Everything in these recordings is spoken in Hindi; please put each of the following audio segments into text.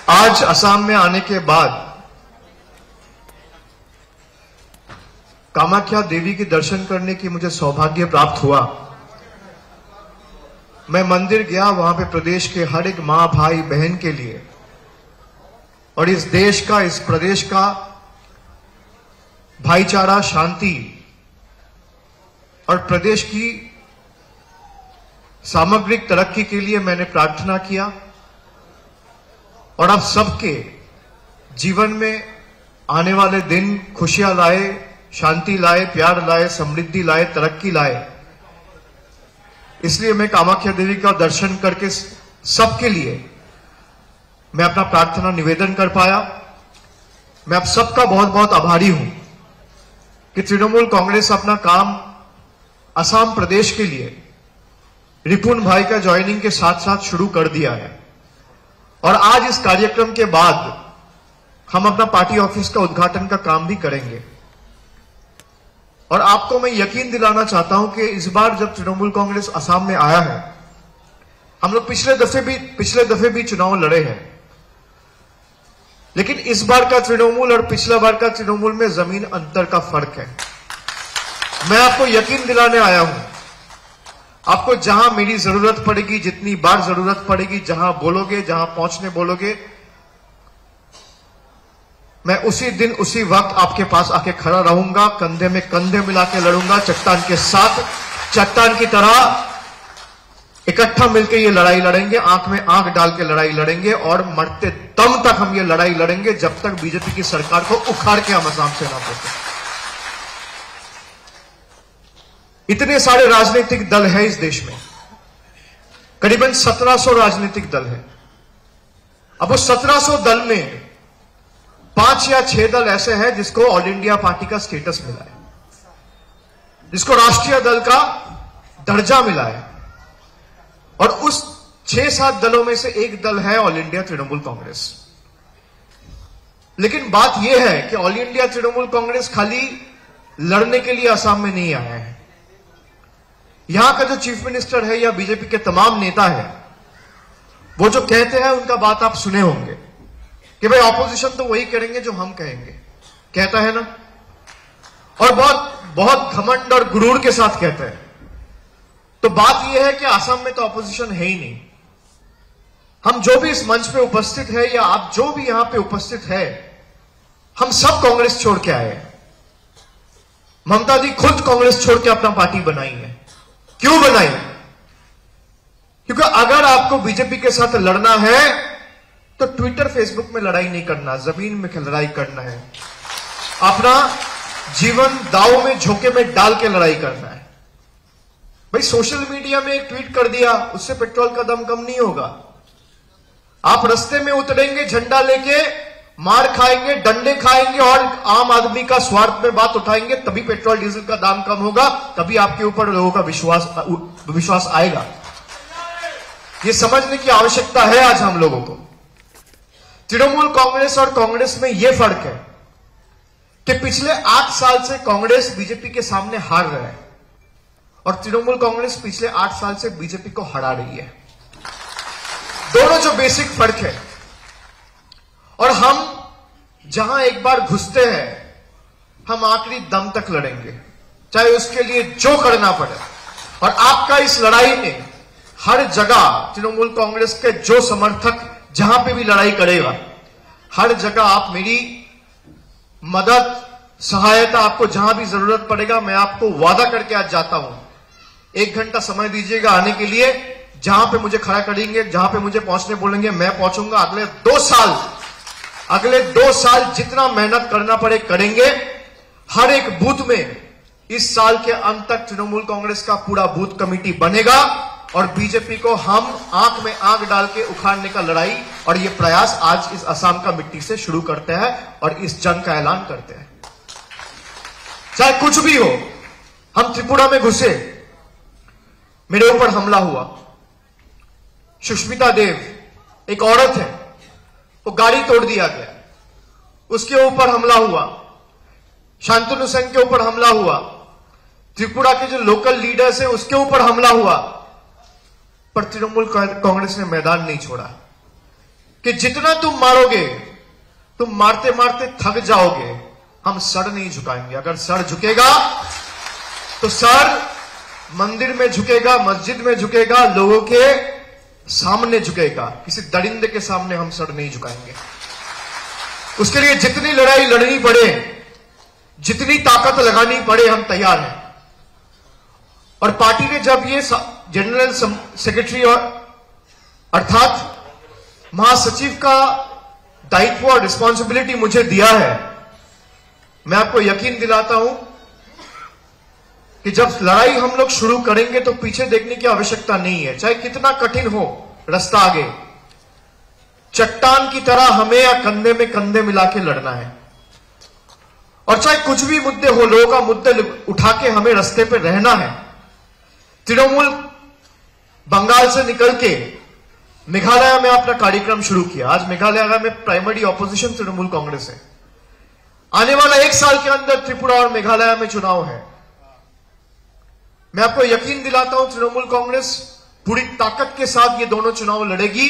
आज असम में आने के बाद कामाख्या देवी के दर्शन करने की मुझे सौभाग्य प्राप्त हुआ। मैं मंदिर गया, वहां पे प्रदेश के हर एक मां, भाई, बहन के लिए और इस देश का, इस प्रदेश का भाईचारा, शांति और प्रदेश की सामग्रिक तरक्की के लिए मैंने प्रार्थना किया और आप सबके जीवन में आने वाले दिन खुशियां लाए, शांति लाए, प्यार लाए, समृद्धि लाए, तरक्की लाए। इसलिए मैं कामाख्या देवी का दर्शन करके सबके लिए मैं अपना प्रार्थना निवेदन कर पाया। मैं आप सबका बहुत बहुत आभारी हूं कि तृणमूल कांग्रेस अपना काम असम प्रदेश के लिए रिपुन भाई का ज्वाइनिंग के साथ साथ शुरू कर दिया है और आज इस कार्यक्रम के बाद हम अपना पार्टी ऑफिस का उद्घाटन का काम भी करेंगे। और आपको मैं यकीन दिलाना चाहता हूं कि इस बार जब तृणमूल कांग्रेस असम में आया है, हम लोग पिछले दफे भी चुनाव लड़े हैं, लेकिन इस बार का तृणमूल और पिछला बार का तृणमूल में जमीन अंतर का फर्क है। मैं आपको यकीन दिलाने आया हूं, आपको जहां मेरी जरूरत पड़ेगी, जितनी बार जरूरत पड़ेगी, जहां बोलोगे, जहां पहुंचने बोलोगे, मैं उसी दिन उसी वक्त आपके पास आके खड़ा रहूंगा, कंधे में कंधे मिला के लड़ूंगा, चट्टान के साथ, चट्टान की तरह इकट्ठा मिलकर ये लड़ाई लड़ेंगे, आंख में आंख डाल के लड़ाई लड़ेंगे और मरते दम तक हम ये लड़ाई लड़ेंगे जब तक बीजेपी की सरकार को उखाड़ के हम असम से ना पहुंचे। इतने सारे राजनीतिक दल हैं इस देश में, करीबन 1700 राजनीतिक दल हैं। अब उस 1700 दल में 5 या 6 दल ऐसे हैं जिसको ऑल इंडिया पार्टी का स्टेटस मिला है, जिसको राष्ट्रीय दल का दर्जा मिला है, और उस 6-7 दलों में से एक दल है ऑल इंडिया तृणमूल कांग्रेस। लेकिन बात यह है कि ऑल इंडिया तृणमूल कांग्रेस खाली लड़ने के लिए असम में नहीं आया है। यहां का जो चीफ मिनिस्टर है या बीजेपी के तमाम नेता है, वो जो कहते हैं उनका बात आप सुने होंगे कि भाई ऑपोजिशन तो वही करेंगे जो हम कहेंगे, कहता है ना, और बहुत घमंड और गुरूर के साथ कहता है। तो बात यह है कि असम में तो ऑपोजिशन है ही नहीं। हम जो भी इस मंच पे उपस्थित है या आप जो भी यहां पे उपस्थित है, हम सब कांग्रेस छोड़ के आए हैं। ममता दी खुद कांग्रेस छोड़ के अपना पार्टी बनाई है। क्यों बनाई? क्योंकि अगर आपको बीजेपी के साथ लड़ना है तो ट्विटर फेसबुक में लड़ाई नहीं करना, जमीन में लड़ाई करना है, अपना जीवन दांव में, झोंके में डाल के लड़ाई करना है। भाई सोशल मीडिया में एक ट्वीट कर दिया, उससे पेट्रोल का दाम कम नहीं होगा। आप रास्ते में उतरेंगे, झंडा लेके मार खाएंगे, डंडे खाएंगे और आम आदमी का स्वार्थ में बात उठाएंगे, तभी पेट्रोल डीजल का दाम कम होगा, तभी आपके ऊपर लोगों का विश्वास आएगा। ये समझने की आवश्यकता है आज हम लोगों को। तृणमूल कांग्रेस और कांग्रेस में यह फर्क है कि पिछले 8 साल से कांग्रेस बीजेपी के सामने हार रहा है और तृणमूल कांग्रेस पिछले 8 साल से बीजेपी को हरा रही है। दोनों जो बेसिक फर्क है। और हम जहां एक बार घुसते हैं, हम आखिरी दम तक लड़ेंगे, चाहे उसके लिए जो करना पड़े। और आपका इस लड़ाई में हर जगह तृणमूल कांग्रेस के जो समर्थक जहां पे भी लड़ाई करेगा, हर जगह आप मेरी मदद, सहायता, आपको जहां भी जरूरत पड़ेगा, मैं आपको वादा करके आज जाता हूं। 1 घंटा समय दीजिएगा आने के लिए, जहां पे मुझे खड़ा करेंगे, जहां पे मुझे पहुंचने बोलेंगे, मैं पहुंचूंगा। अगले 2 साल जितना मेहनत करना पड़े करेंगे। हर एक बूथ में इस साल के अंत तक तृणमूल कांग्रेस का पूरा बूथ कमेटी बनेगा और बीजेपी को हम आंख में आंख डाल के उखाड़ने का लड़ाई और ये प्रयास आज इस असम का मिट्टी से शुरू करते हैं और इस जंग का ऐलान करते हैं। चाहे कुछ भी हो, हम त्रिपुरा में घुसे, मेरे ऊपर हमला हुआ। सुष्मिता देव एक औरत है, वो गाड़ी तोड़ दिया गया, उसके ऊपर हमला हुआ। शांतनु सिंह के ऊपर हमला हुआ। त्रिपुरा के जो लोकल लीडर्स हैं उसके ऊपर हमला हुआ, पर तृणमूल कांग्रेस ने मैदान नहीं छोड़ा। कि जितना तुम मारोगे, तुम मारते मारते थक जाओगे, हम सर नहीं झुकाएंगे। अगर सर झुकेगा तो सर मंदिर में झुकेगा, मस्जिद में झुकेगा, लोगों के सामने झुकेगा, किसी दरिंदे के सामने हम सर नहीं झुकाएंगे। उसके लिए जितनी लड़ाई लड़नी पड़े, जितनी ताकत लगानी पड़े, हम तैयार हैं। और पार्टी ने जब ये जनरल सेक्रेटरी और अर्थात महासचिव का दायित्व और रिस्पॉन्सिबिलिटी मुझे दिया है, मैं आपको यकीन दिलाता हूं कि जब लड़ाई हम लोग शुरू करेंगे तो पीछे देखने की आवश्यकता नहीं है। चाहे कितना कठिन हो रास्ता आगे, चट्टान की तरह हमें या कंधे में कंधे मिला के लड़ना है। और चाहे कुछ भी मुद्दे हो, लोगों का मुद्दे उठा के हमें रास्ते पे रहना है। तृणमूल बंगाल से निकल के मेघालय में अपना कार्यक्रम शुरू किया। आज मेघालय में प्राइमरी ऑपोजिशन तृणमूल कांग्रेस है। आने वाला 1 साल के अंदर त्रिपुरा और मेघालय में चुनाव है। मैं आपको यकीन दिलाता हूं तृणमूल कांग्रेस पूरी ताकत के साथ ये दोनों चुनाव लड़ेगी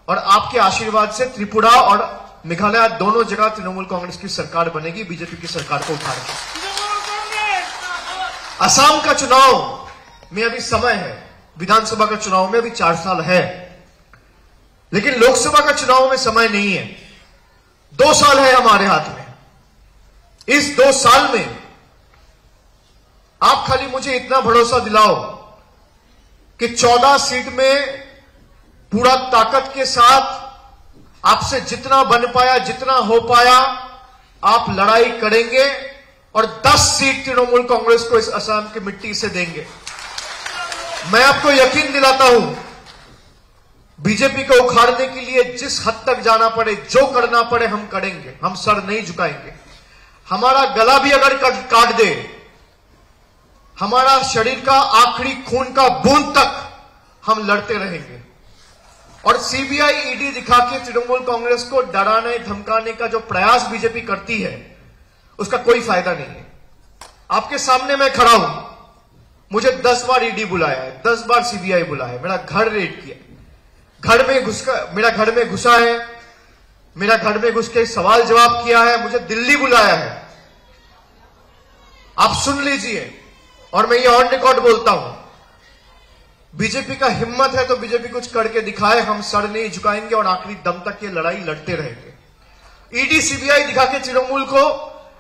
और आपके आशीर्वाद से त्रिपुरा और मेघालय दोनों जगह तृणमूल कांग्रेस की सरकार बनेगी, बीजेपी की सरकार को उठा के। असम का चुनाव में अभी समय है, विधानसभा का चुनाव में अभी 4 साल है, लेकिन लोकसभा का चुनाव में समय नहीं है। 2 साल है हमारे हाथ में। इस 2 साल में आप खाली मुझे इतना भरोसा दिलाओ कि 14 सीट में पूरा ताकत के साथ आपसे जितना बन पाया, जितना हो पाया, आप लड़ाई करेंगे और 10 सीट तृणमूल कांग्रेस को इस असम की मिट्टी से देंगे। मैं आपको यकीन दिलाता हूं, बीजेपी को उखाड़ने के लिए जिस हद तक जाना पड़े, जो करना पड़े, हम करेंगे। हम सर नहीं झुकाएंगे। हमारा गला भी अगर काट दे, हमारा शरीर का आखिरी खून का बूंद तक हम लड़ते रहेंगे। और सीबीआई, ईडी दिखा के तृणमूल कांग्रेस को डराने धमकाने का जो प्रयास बीजेपी करती है, उसका कोई फायदा नहीं है। आपके सामने मैं खड़ा हूं, मुझे 10 बार ईडी बुलाया है, 10 बार सीबीआई बुलाया है, मेरा घर रेड किया, मेरा घर में घुसा है, मेरा घर में घुस के सवाल जवाब किया है, मुझे दिल्ली बुलाया है। आप सुन लीजिए, और मैं ये ऑन रिकॉर्ड बोलता हूं, बीजेपी का हिम्मत है तो बीजेपी कुछ करके दिखाए, हम सर नहीं झुकाएंगे और आखिरी दम तक ये लड़ाई लड़ते रहेंगे। ईडी सीबीआई दिखा के तृणमूल को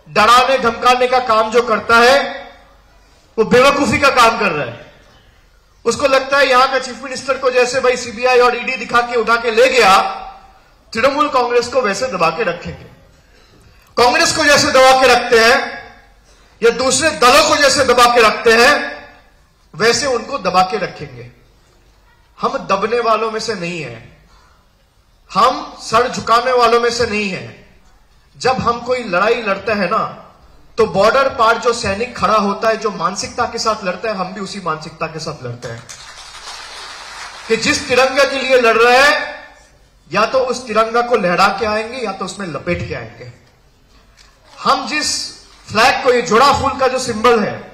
डराने धमकाने का काम जो करता है, वो बेवकूफी का काम कर रहा है। उसको लगता है यहां का चीफ मिनिस्टर को जैसे भाई सीबीआई और ईडी दिखा के उठा के ले गया, तृणमूल कांग्रेस को वैसे दबा के रखेंगे। कांग्रेस को जैसे दबा के रखते हैं या दूसरे दलों को जैसे दबा के रखते हैं, वैसे उनको दबा के रखेंगे। हम दबने वालों में से नहीं हैं, हम सर झुकाने वालों में से नहीं हैं। जब हम कोई लड़ाई लड़ते हैं ना, तो बॉर्डर पार जो सैनिक खड़ा होता है, जो मानसिकता के साथ लड़ता है, हम भी उसी मानसिकता के साथ लड़ते हैं कि जिस तिरंगा के लिए लड़ रहे हैं, या तो उस तिरंगा को लहरा के आएंगे या तो उसमें लपेट के आएंगे। हम जिस फ्लैग को, ये जोड़ा फूल का जो सिंबल है,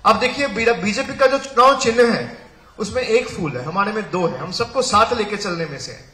अब देखिए बीजेपी का जो चुनाव चिन्ह है, उसमें 1 फूल है, हमारे में 2 है। हम सबको साथ लेके चलने में से है।